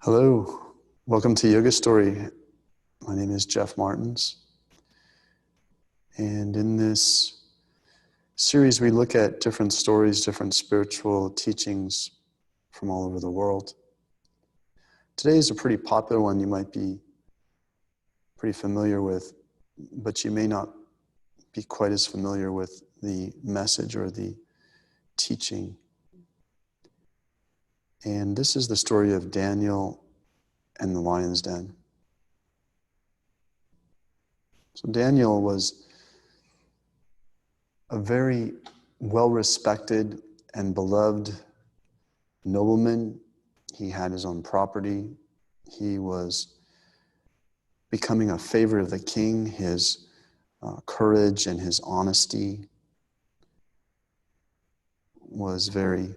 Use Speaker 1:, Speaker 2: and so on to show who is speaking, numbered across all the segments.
Speaker 1: Hello, welcome to Yoga Story. My name is Jeff Martens, and in this series we look at different stories, different spiritual teachings from all over the world. Today is a pretty popular one you might be pretty familiar with, but you may not be quite as familiar with the message or the teaching. And this is the story of Daniel and the lion's den. So Daniel was a very well-respected and beloved nobleman. He had his own property. He was becoming a favorite of the king. His courage and his honesty was very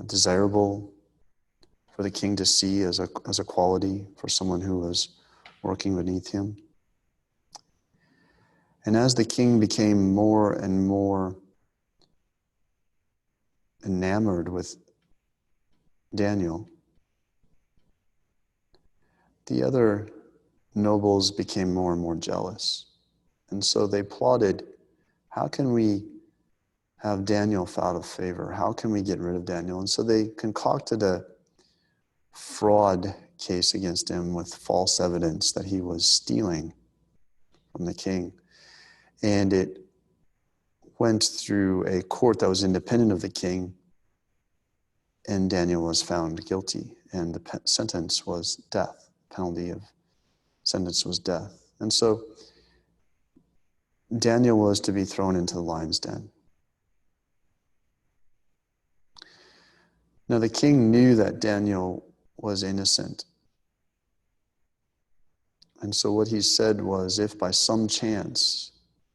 Speaker 1: desirable for the king to see as a quality for someone who was working beneath him. And as the king became more and more enamored with Daniel, the other nobles became more and more jealous. And so they plotted, how can we have Daniel out of favor? How can we get rid of Daniel? And so they concocted a fraud case against him with false evidence that he was stealing from the king. And it went through a court that was independent of the king, and Daniel was found guilty, and the sentence was death. Penalty of sentence was death. And so Daniel was to be thrown into the lion's den. Now the king knew that Daniel was innocent. And so what he said was, if by some chance,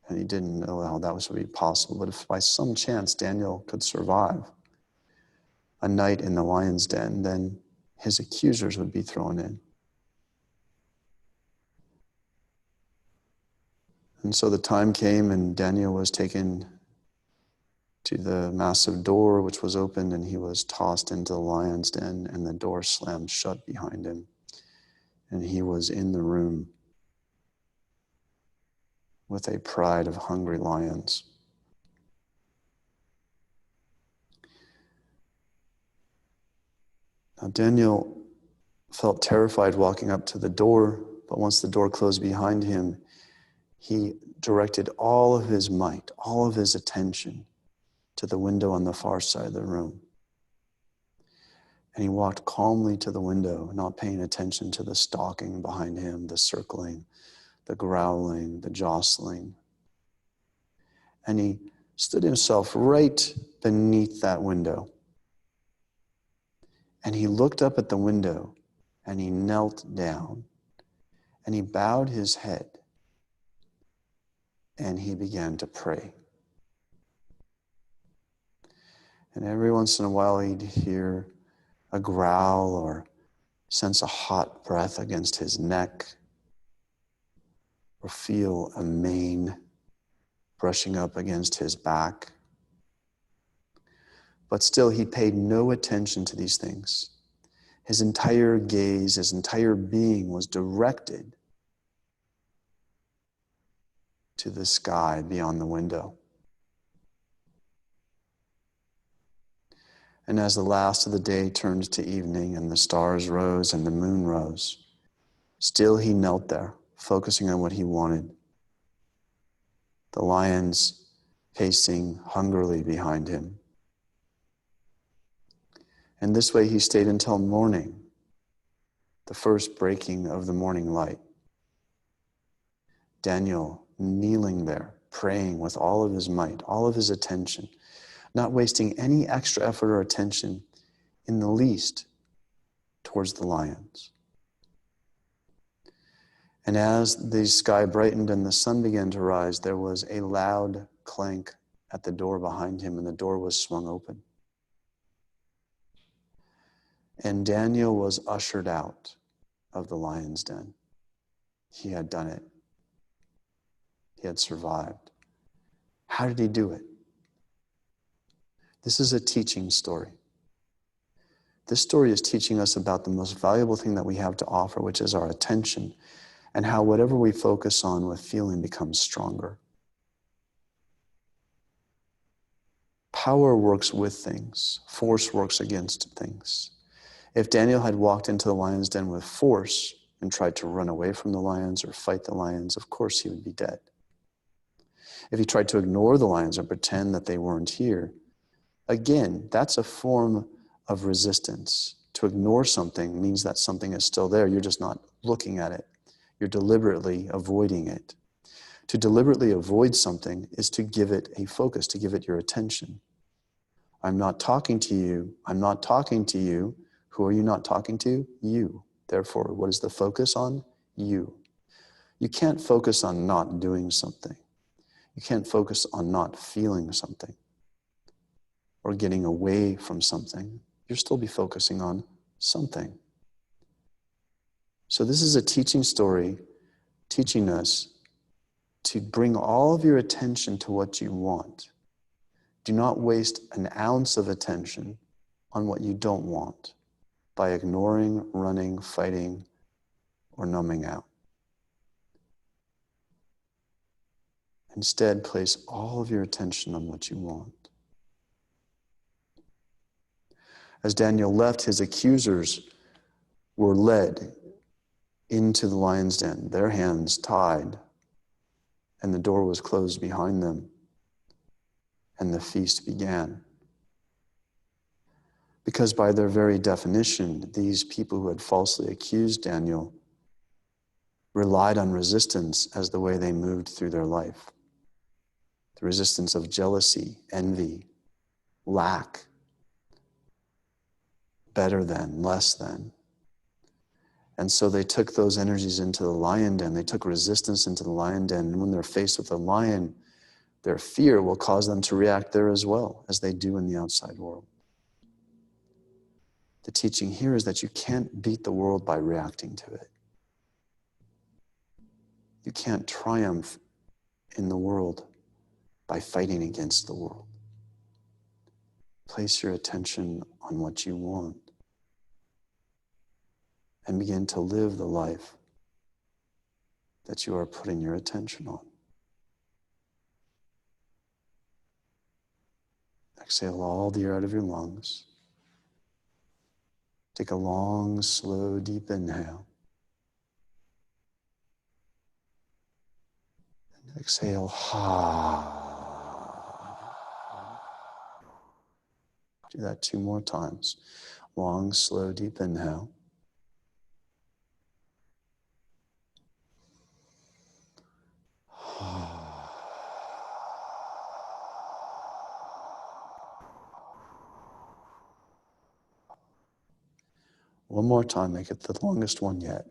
Speaker 1: and he didn't know how that was to be possible, but if by some chance Daniel could survive a night in the lion's den, then his accusers would be thrown in. And so the time came and Daniel was taken to the massive door which was opened, and he was tossed into the lion's den, and the door slammed shut behind him. And he was in the room with a pride of hungry lions. Now Daniel felt terrified walking up to the door, but once the door closed behind him, he directed all of his might, all of his attention to the window on the far side of the room. And he walked calmly to the window, not paying attention to the stalking behind him, the circling, the growling, the jostling. And he stood himself right beneath that window. And he looked up at the window, and he knelt down, and he bowed his head, and he began to pray. And every once in a while he'd hear a growl or sense a hot breath against his neck, or feel a mane brushing up against his back. But still he paid no attention to these things. His entire gaze, his entire being was directed to the sky beyond the window. And as the last of the day turned to evening and the stars rose and the moon rose, still he knelt there, focusing on what he wanted. The lions pacing hungrily behind him. And this way he stayed until morning, the first breaking of the morning light. Daniel kneeling there, praying with all of his might, all of his attention, not wasting any extra effort or attention in the least towards the lions. And as the sky brightened and the sun began to rise, there was a loud clank at the door behind him, and the door was swung open. And Daniel was ushered out of the lion's den. He had done it. He had survived. How did he do it? This is a teaching story. This story is teaching us about the most valuable thing that we have to offer, which is our attention, and how whatever we focus on with feeling becomes stronger. Power works with things. Force works against things. If Daniel had walked into the lion's den with force and tried to run away from the lions or fight the lions, of course he would be dead. If he tried to ignore the lions and pretend that they weren't here, again, that's a form of resistance. To ignore something means that something is still there. You're just not looking at it. You're deliberately avoiding it. To deliberately avoid something is to give it a focus, to give it your attention. I'm not talking to you. I'm not talking to you. Who are you not talking to? You. Therefore, what is the focus on? You. You can't focus on not doing something. You can't focus on not feeling something or getting away from something. You'll still be focusing on something. So this is a teaching story teaching us to bring all of your attention to what you want. Do not waste an ounce of attention on what you don't want by ignoring, running, fighting, or numbing out. Instead, place all of your attention on what you want. As Daniel left, his accusers were led into the lion's den, their hands tied, and the door was closed behind them, and the feast began. Because by their very definition, these people who had falsely accused Daniel relied on resistance as the way they moved through their life. The resistance of jealousy, envy, lack, better than, less than. And so they took those energies into the lion den. They took resistance into the lion den. And when they're faced with a lion, their fear will cause them to react there as well, as they do in the outside world. The teaching here is that you can't beat the world by reacting to it. You can't triumph in the world by fighting against the world. Place your attention on what you want and begin to live the life that you are putting your attention on. Exhale all the air out of your lungs. Take a long, slow, deep inhale. And exhale. Do that 2 more times. Long, slow, deep inhale. One more time, make it the longest one yet.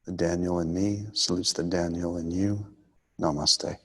Speaker 1: The Daniel in me salutes the Daniel in you. Namaste.